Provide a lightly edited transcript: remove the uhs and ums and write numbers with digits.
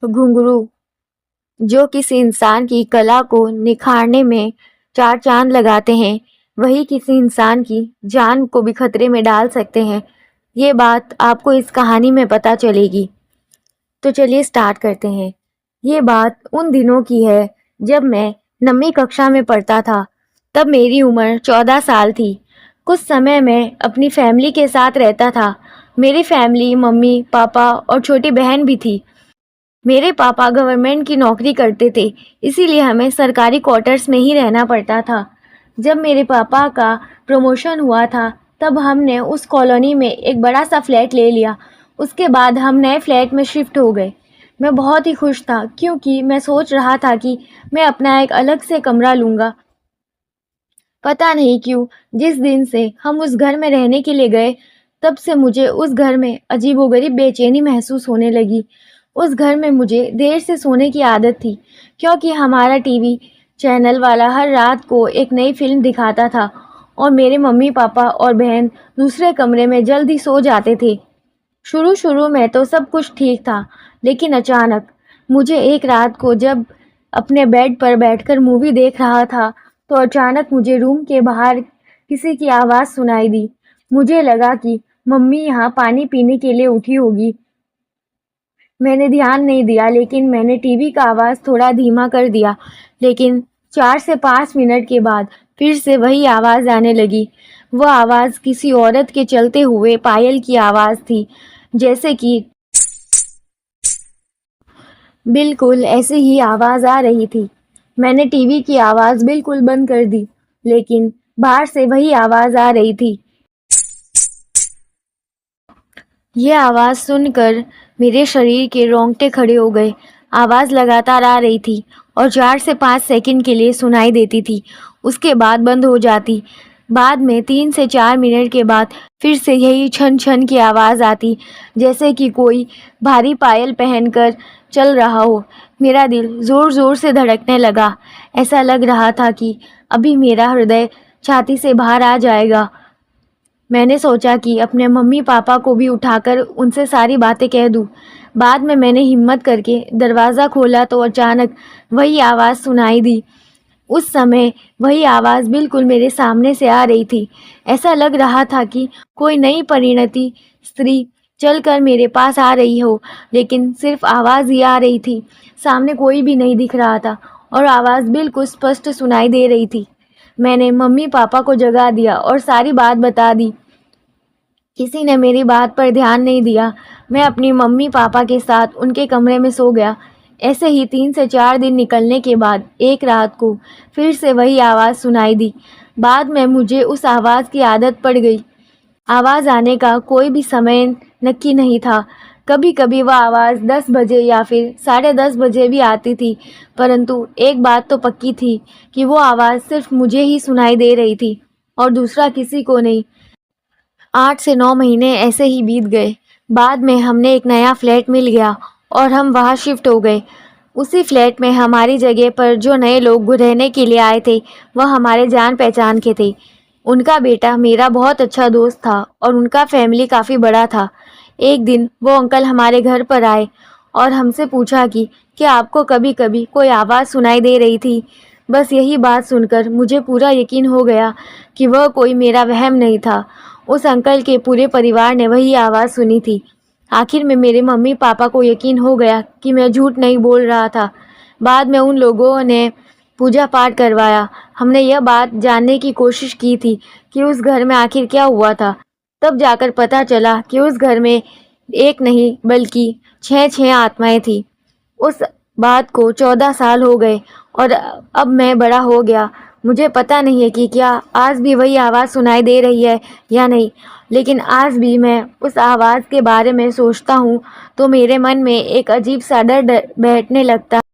घुंघरू जो किसी इंसान की कला को निखारने में चार चांद लगाते हैं, वही किसी इंसान की जान को भी खतरे में डाल सकते हैं। ये बात आपको इस कहानी में पता चलेगी। तो चलिए स्टार्ट करते हैं। ये बात उन दिनों की है जब मैं 9वीं कक्षा में पढ़ता था। तब मेरी उम्र 14 साल थी। कुछ समय मैं अपनी फैमिली के साथ रहता था। मेरी फैमिली मम्मी, पापा और छोटी बहन भी थी। मेरे पापा गवर्नमेंट की नौकरी करते थे, इसीलिए हमें सरकारी क्वार्टर्स में ही रहना पड़ता था। जब मेरे पापा का प्रमोशन हुआ था, तब हमने उस कॉलोनी में एक बड़ा सा फ्लैट ले लिया। उसके बाद हम नए फ्लैट में शिफ्ट हो गए। मैं बहुत ही खुश था क्योंकि मैं सोच रहा था कि मैं अपना एक अलग से कमरा लूँगा। पता नहीं क्यों, जिस दिन से हम उस घर में रहने के लिए गए, तब से मुझे उस घर में अजीबोगरीब बेचैनी महसूस होने लगी। उस घर में मुझे देर से सोने की आदत थी क्योंकि हमारा टीवी चैनल वाला हर रात को एक नई फिल्म दिखाता था और मेरे मम्मी पापा और बहन दूसरे कमरे में जल्दी सो जाते थे। शुरू-शुरू में तो सब कुछ ठीक था, लेकिन अचानक मुझे एक रात को जब अपने बेड पर बैठकर मूवी देख रहा था, तो अचानक मुझे रूम के बाहर किसी की आवाज़ सुनाई दी। मुझे लगा कि मम्मी यहाँ पानी पीने के लिए उठी होगी। मैंने ध्यान नहीं दिया, लेकिन मैंने टीवी का आवाज़ थोड़ा धीमा कर दिया। लेकिन 4 से 5 मिनट के बाद फिर से वही आवाज़ आने लगी। वह आवाज़ किसी औरत के चलते हुए पायल की आवाज़ थी, जैसे कि बिल्कुल ऐसे ही आवाज़ आ रही थी। मैंने टीवी की आवाज़ बिल्कुल बंद कर दी, लेकिन बाहर से वही आवाज़ आ रही थी। ये आवाज़ सुनकर मेरे शरीर के रोंगटे खड़े हो गए। आवाज़ लगातार आ रही थी और 4 से 5 सेकंड के लिए सुनाई देती थी, उसके बाद बंद हो जाती। बाद में 3 से 4 मिनट के बाद फिर से यही छन-छन की आवाज़ आती, जैसे कि कोई भारी पायल पहनकर चल रहा हो। मेरा दिल ज़ोर-ज़ोर से धड़कने लगा। ऐसा लग रहा था कि अभी मेरा हृदय छाती से बाहर आ जाएगा। मैंने सोचा कि अपने मम्मी-पापा को भी उठाकर उनसे सारी बातें कह दूँ। बाद में मैंने हिम्मत करके दरवाज़ा खोला तो अचानक वही आवाज़ सुनाई दी। उस समय वही आवाज़ बिल्कुल मेरे सामने से आ रही थी। ऐसा लग रहा था कि कोई नई परिणति स्त्री चलकर मेरे पास आ रही हो, लेकिन सिर्फ़ आवाज़ ही आ रही थी। सामने कोई भी नहीं दिख रहा था और आवाज़ बिल्कुल स्पष्ट सुनाई दे रही थी। मैंने मम्मी-पापा को जगा दिया और सारी बात बता दी। किसी ने मेरी बात पर ध्यान नहीं दिया। मैं अपनी मम्मी-पापा के साथ उनके कमरे में सो गया। ऐसे ही 3 से 4 दिन निकलने के बाद एक रात को फिर से वही आवाज़ सुनाई दी। बाद में मुझे उस आवाज़ की आदत पड़ गई। आवाज़ आने का कोई भी समय नक्की नहीं था। कभी-कभी वह आवाज़ 10 बजे या फिर साढ़े 10 बजे भी आती थी, परंतु एक बात तो पक्की थी कि वो आवाज़ सिर्फ़ मुझे ही सुनाई दे रही थी और दूसरा किसी को नहीं। 8 से 9 महीने ऐसे ही बीत गए। बाद में हमने एक नया फ्लैट मिल गया और हम वहाँ शिफ्ट हो गए। उसी फ्लैट में हमारी जगह पर जो नए लोग रहने के लिए आए थे, वह हमारे जान-पहचान के थे। उनका बेटा मेरा बहुत अच्छा दोस्त था और उनका फैमिली काफ़ी बड़ा था। एक दिन वो अंकल हमारे घर पर आए और हमसे पूछा कि क्या आपको कभी-कभी कोई आवाज़ सुनाई दे रही थी? बस यही बात सुनकर मुझे पूरा यकीन हो गया कि वह कोई मेरा वहम नहीं था। उस अंकल के पूरे परिवार ने वही आवाज़ सुनी थी। आखिर में मेरे मम्मी-पापा को यकीन हो गया कि मैं झूठ नहीं बोल रहा था। बाद में उन लोगों ने पूजा-पाठ करवाया। हमने यह बात जानने की कोशिश की थी कि उस घर में आखिर क्या हुआ था। तब जाकर पता चला कि उस घर में एक नहीं बल्कि 6-6 आत्माएँ थीं। उस बात को 14 साल हो गए और अब मैं बड़ा हो गया। मुझे पता नहीं है कि क्या आज भी वही आवाज़ सुनाई दे रही है या नहीं, लेकिन आज भी मैं उस आवाज़ के बारे में सोचता हूँ तो मेरे मन में एक अजीब सा डर बैठने लगता है।